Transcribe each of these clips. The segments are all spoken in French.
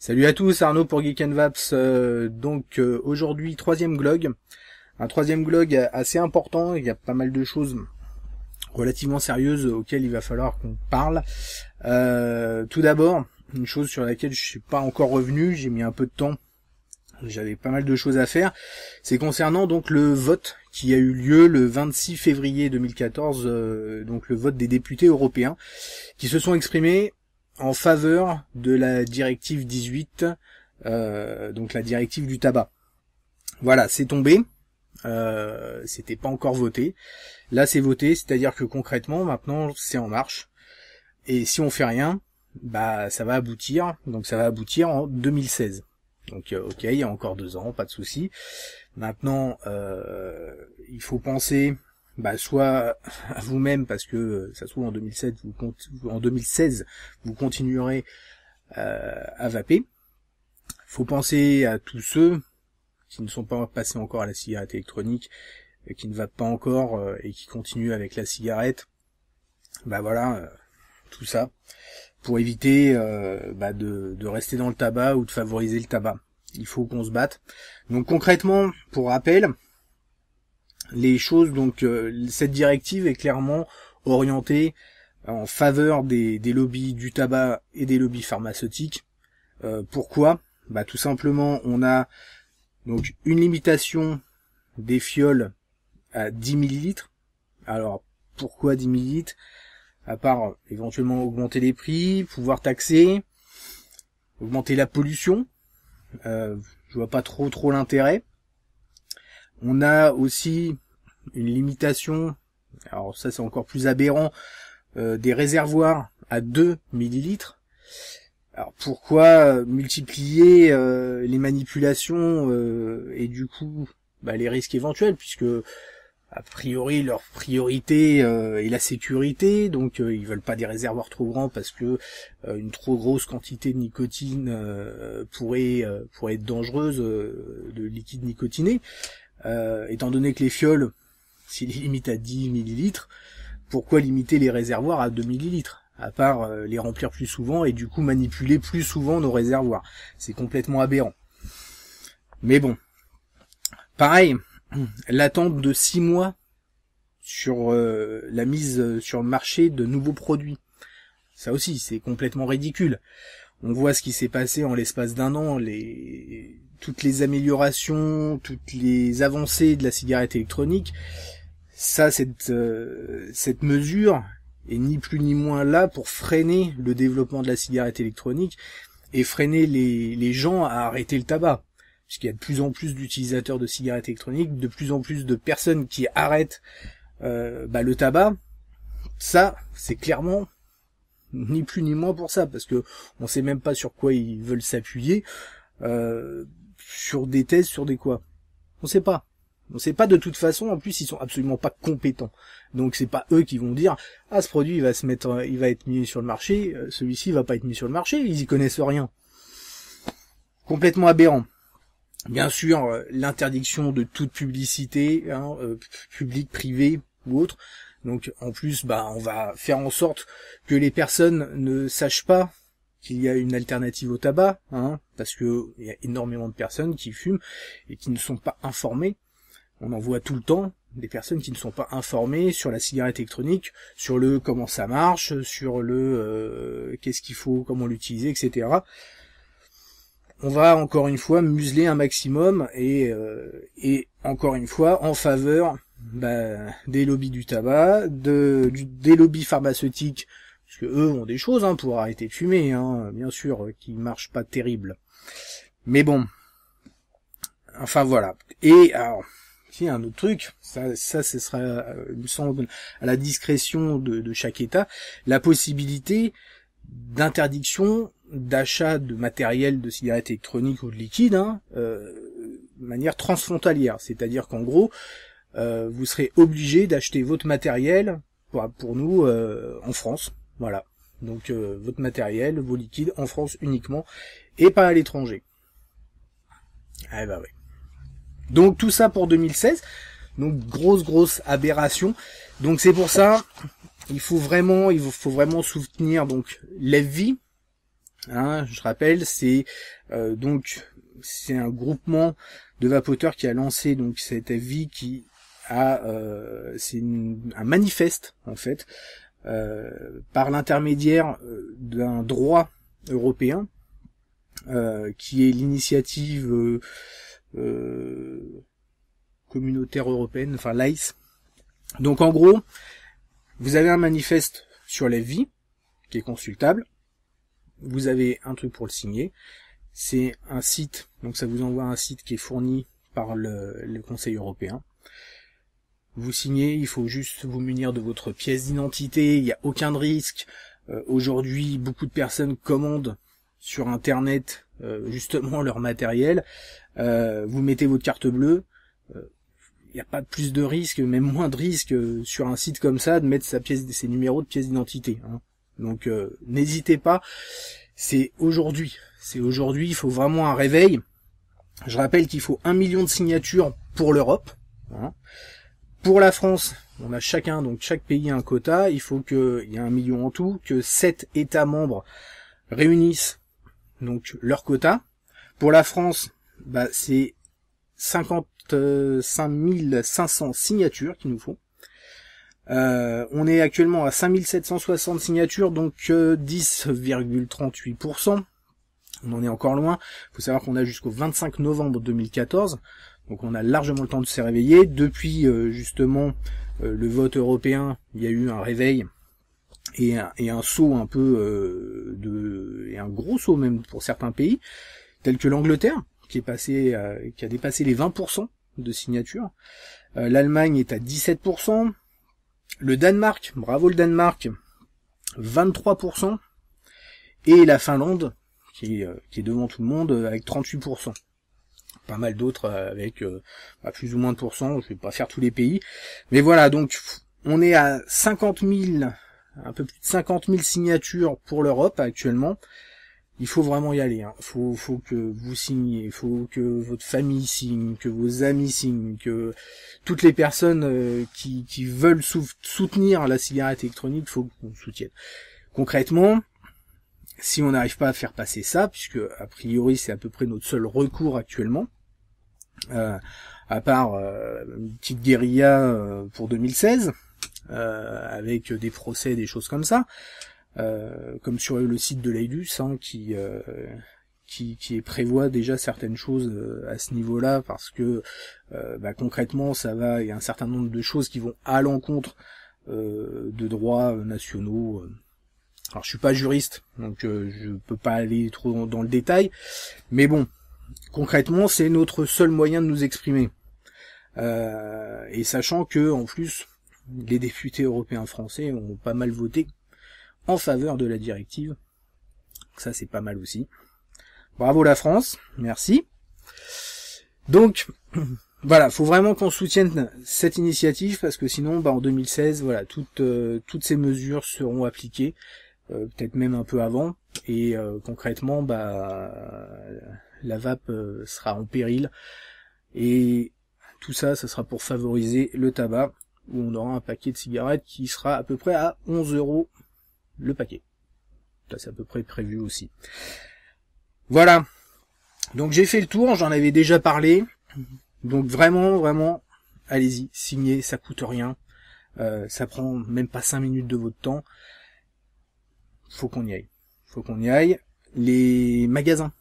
Salut à tous, Arnaud pour Geek and Vaps. Aujourd'hui, troisième glog. Un troisième glog assez important, il y a pas mal de choses relativement sérieuses auxquelles il va falloir qu'on parle. Tout d'abord, une chose sur laquelle je suis pas encore revenu, j'ai mis un peu de temps, j'avais pas mal de choses à faire, c'est concernant donc le vote qui a eu lieu le 26 février 2014, donc le vote des députés européens, qui se sont exprimés en faveur de la directive 18, donc la directive du tabac. Voilà, c'est tombé, c'était pas encore voté. Là, c'est voté, c'est-à-dire que concrètement, maintenant, c'est en marche. Et si on fait rien, bah, ça va aboutir. Donc, ça va aboutir en 2016. Donc, ok, il y a encore 2 ans, pas de souci. Maintenant, il faut penser, bah, soit à vous-même, parce que ça se trouve en 2016, vous continuerez à vaper. Faut penser à tous ceux qui ne sont pas passés encore à la cigarette électronique, qui ne vapent pas encore et qui continuent avec la cigarette. Bah voilà, tout ça pour éviter de rester dans le tabac ou de favoriser le tabac. Il faut qu'on se batte. Donc concrètement, pour rappel, les choses, donc cette directive est clairement orientée en faveur des lobbies du tabac et des lobbies pharmaceutiques. Pourquoi ? Bah tout simplement, on a donc une limitation des fioles à 10 millilitres. Alors pourquoi 10 millilitres ? À part éventuellement augmenter les prix, pouvoir taxer, augmenter la pollution. Je vois pas trop l'intérêt. On a aussi une limitation, alors ça c'est encore plus aberrant, des réservoirs à 2 millilitres. Alors pourquoi multiplier les manipulations et du coup les risques éventuels, puisque a priori leur priorité est la sécurité, donc ils veulent pas des réservoirs trop grands parce que une trop grosse quantité de nicotine pourrait être dangereuse, de liquide nicotiné. Étant donné que les fioles, s'ils les limitent à 10 millilitres, pourquoi limiter les réservoirs à 2 millilitres ? À part les remplir plus souvent et du coup manipuler plus souvent nos réservoirs. C'est complètement aberrant. Mais bon, pareil, l'attente de 6 mois sur la mise sur le marché de nouveaux produits. Ça aussi, c'est complètement ridicule. On voit ce qui s'est passé en l'espace d'1 an, toutes les améliorations, toutes les avancées de la cigarette électronique. Ça, cette mesure est ni plus ni moins là pour freiner le développement de la cigarette électronique et freiner les gens à arrêter le tabac. Puisqu'il y a de plus en plus d'utilisateurs de cigarettes électroniques, de plus en plus de personnes qui arrêtent le tabac. Ça, c'est clairement ni plus ni moins pour ça, parce que on sait même pas sur quoi ils veulent s'appuyer, sur des thèses, sur des quoi. On sait pas. On sait pas de toute façon, en plus ils sont absolument pas compétents. Donc c'est pas eux qui vont dire ce produit il va être mis sur le marché, celui-ci va pas être mis sur le marché, ils y connaissent rien. Complètement aberrant. Bien sûr, l'interdiction de toute publicité, publique, privée ou autre. Donc en plus, on va faire en sorte que les personnes ne sachent pas qu'il y a une alternative au tabac, parce que il y a énormément de personnes qui fument et qui ne sont pas informées. On en voit tout le temps des personnes qui ne sont pas informées sur la cigarette électronique, sur le comment ça marche, sur le qu'est-ce qu'il faut, comment l'utiliser, etc. On va encore une fois museler un maximum et encore une fois en faveur des lobbies du tabac, des lobbies pharmaceutiques, parce que eux ont des choses pour arrêter de fumer, bien sûr, qui marchent pas terrible. Mais bon, enfin voilà. Et alors, si un autre truc, ça ce sera, il me semble, à la discrétion de chaque État, la possibilité d'interdiction d'achat de matériel de cigarettes électroniques ou de liquide de manière transfrontalière, c'est-à-dire qu'en gros vous serez obligé d'acheter votre matériel pour nous en France, voilà, donc votre matériel, vos liquides en France uniquement et pas à l'étranger. Ouais. Donc tout ça pour 2016, donc grosse aberration. Donc c'est pour ça il faut vraiment soutenir donc l'FV, Hein, je rappelle, c'est donc c'est un groupement de vapoteurs qui a lancé donc cette FV qui a c'est un manifeste en fait par l'intermédiaire d'un droit européen qui est l'initiative communautaire européenne, enfin l'AIS. Donc en gros, vous avez un manifeste sur la vie qui est consultable. Vous avez un truc pour le signer. C'est un site, donc ça vous envoie un site qui est fourni par le Conseil européen. Vous signez, il faut juste vous munir de votre pièce d'identité, il n'y a aucun risque. Aujourd'hui, beaucoup de personnes commandent sur Internet justement leur matériel. Vous mettez votre carte bleue. Il n'y a pas plus de risque, même moins de risque sur un site comme ça de mettre ses numéros de pièce d'identité. Hein. Donc n'hésitez pas. C'est aujourd'hui, il faut vraiment un réveil. Je rappelle qu'il faut 1 million de signatures pour l'Europe. Hein. Pour la France, on a chacun, donc chaque pays a un quota, il faut qu'il y ait 1 million en tout, que 7 États membres réunissent donc leur quota. Pour la France, c'est 55 500 signatures qu'il nous faut. On est actuellement à 5760 signatures, donc 10,38%. On en est encore loin. Il faut savoir qu'on a jusqu'au 25 novembre 2014, donc on a largement le temps de se réveiller. Depuis justement le vote européen, il y a eu un réveil et un saut un peu et un gros saut même pour certains pays, tels que l'Angleterre, qui a dépassé les 20% de signatures. L'Allemagne est à 17%. Le Danemark, bravo le Danemark, 23%. Et la Finlande, qui est devant tout le monde, avec 38%. Pas mal d'autres avec plus ou moins de pourcents, je vais pas faire tous les pays. Mais voilà, donc on est à 50 000, un peu plus de 50 000 signatures pour l'Europe actuellement. Il faut vraiment y aller. Hein. Faut que vous signiez, il faut que votre famille signe, que vos amis signent, que toutes les personnes qui veulent soutenir la cigarette électronique, il faut qu'on soutienne. Concrètement, si on n'arrive pas à faire passer ça, puisque a priori c'est à peu près notre seul recours actuellement, à part une petite guérilla pour 2016, avec des procès, des choses comme ça, comme sur le site de l'AIDUS, hein, qui prévoit déjà certaines choses à ce niveau-là, parce que concrètement il y a un certain nombre de choses qui vont à l'encontre de droits nationaux. Alors je suis pas juriste, donc je peux pas aller trop dans le détail, mais bon, concrètement c'est notre seul moyen de nous exprimer. Et sachant que en plus les députés européens français ont pas mal voté en faveur de la directive. Ça c'est pas mal aussi. Bravo la France, merci. Donc voilà, faut vraiment qu'on soutienne cette initiative parce que sinon en 2016, voilà, toutes ces mesures seront appliquées, peut-être même un peu avant, et concrètement la vape sera en péril, et tout ça sera pour favoriser le tabac, où on aura un paquet de cigarettes qui sera à peu près à 11 € le paquet. Ça c'est à peu près prévu aussi. Voilà. Donc j'ai fait le tour, j'en avais déjà parlé. Donc vraiment, allez-y, signez, ça coûte rien. Ça prend même pas 5 minutes de votre temps. Faut qu'on y aille. Les magasins.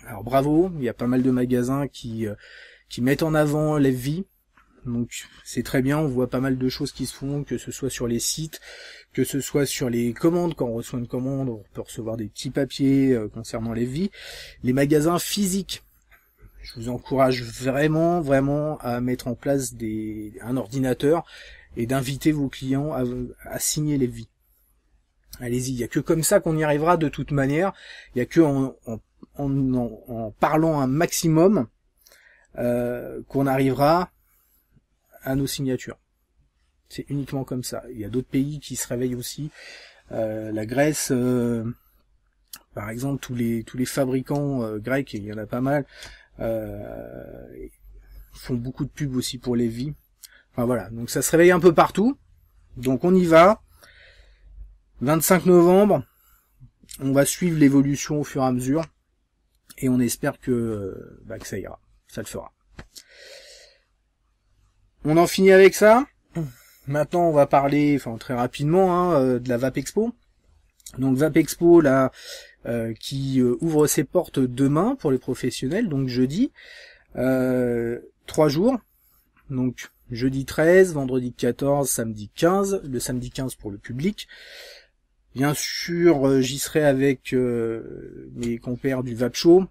Alors bravo, il y a pas mal de magasins qui mettent en avant la vie. Donc c'est très bien, on voit pas mal de choses qui se font, que ce soit sur les sites, que ce soit sur les commandes. Quand on reçoit une commande, on peut recevoir des petits papiers concernant les vies. Les magasins physiques, je vous encourage vraiment à mettre en place un ordinateur et d'inviter vos clients à signer les vies. Allez-y, il y a que comme ça qu'on y arrivera de toute manière. Il y a que en parlant un maximum qu'on arrivera à nos signatures. C'est uniquement comme ça. Il y a d'autres pays qui se réveillent aussi. La Grèce, par exemple, tous les fabricants grecs, il y en a pas mal, font beaucoup de pubs aussi pour les vies. Enfin voilà, donc ça se réveille un peu partout. Donc on y va. 25 novembre, On va suivre l'évolution au fur et à mesure, et on espère que ça ira, ça le fera. On en finit avec ça. Maintenant, on va parler, très rapidement, de la Vapexpo. Donc Vapexpo, là, qui ouvre ses portes demain pour les professionnels, donc jeudi. 3 jours. Donc jeudi 13, vendredi 14, samedi 15. Le samedi 15 pour le public. Bien sûr, j'y serai avec mes compères du Vap Show.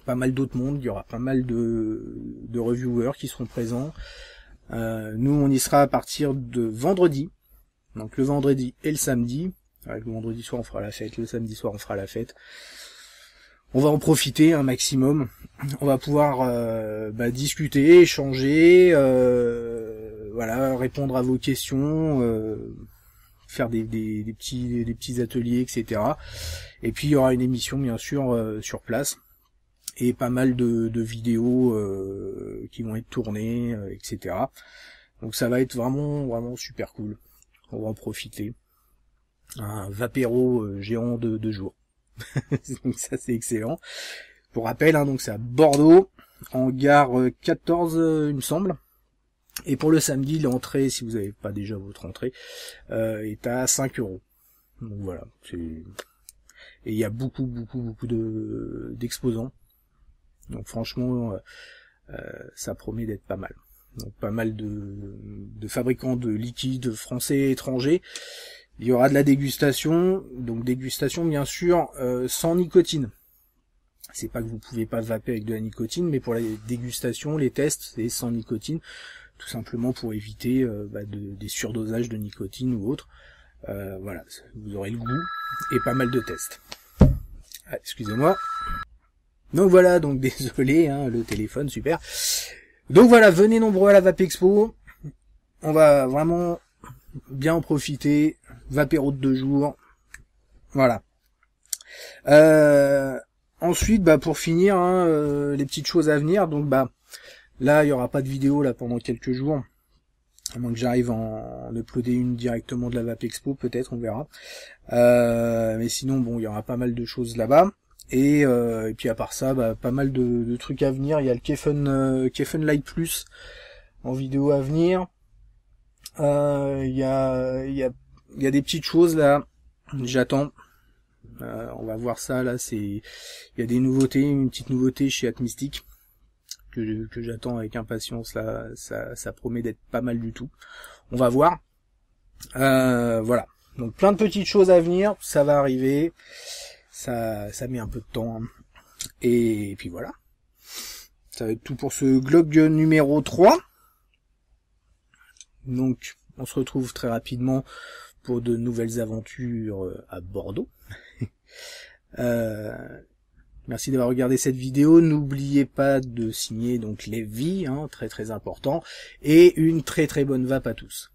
Pas mal d'autres mondes. Il y aura pas mal de reviewers qui seront présents. Nous, on y sera à partir de vendredi. Donc le vendredi et le samedi. Le vendredi soir, on fera la fête. Le samedi soir, on fera la fête. On va en profiter un maximum. On va pouvoir discuter, échanger, répondre à vos questions, faire des petits ateliers, etc. Et puis il y aura une émission bien sûr sur place et pas mal de vidéos qui vont être tournées, etc. Donc ça va être vraiment super cool. On va en profiter. Un vapéro géant de 2 jours. Donc ça c'est excellent. Pour rappel, donc c'est à Bordeaux, en gare 14 il me semble. Et pour le samedi, l'entrée, si vous n'avez pas déjà votre entrée, est à 5 €. Donc voilà. Et il y a beaucoup d'exposants. Donc franchement, ça promet d'être pas mal. Donc pas mal de fabricants de liquides français et étrangers. Il y aura de la dégustation, donc dégustation bien sûr sans nicotine. C'est pas que vous pouvez pas vaper avec de la nicotine, mais pour la dégustation, les tests, c'est sans nicotine, tout simplement pour éviter des surdosages de nicotine ou autre. Voilà, vous aurez le goût et pas mal de tests. Ah, excusez-moi. Donc voilà, donc désolé, le téléphone, super. Donc voilà, venez nombreux à la Vapexpo. On va vraiment bien en profiter. Vapéro de 2 jours. Voilà. Ensuite, pour finir, les petites choses à venir. Donc là, il y aura pas de vidéo là pendant quelques jours. À moins que j'arrive à en uploader une directement de la Vapexpo, peut-être, on verra. Mais sinon, bon, il y aura pas mal de choses là-bas. Et puis à part ça, pas mal de trucs à venir. Il y a le Kefen Light Plus en vidéo à venir. Il y a des petites choses là. J'attends. On va voir ça là. Il y a des nouveautés, une petite nouveauté chez Atmystic que j'attends avec impatience là. Ça promet d'être pas mal du tout. On va voir. Voilà. Donc plein de petites choses à venir. Ça va arriver. Ça met un peu de temps. Et puis voilà. Ça va être tout pour ce Glog numéro 3. Donc, on se retrouve très rapidement pour de nouvelles aventures à Bordeaux. Merci d'avoir regardé cette vidéo. N'oubliez pas de signer donc Lévi, très très important. Et une très très bonne vape à tous.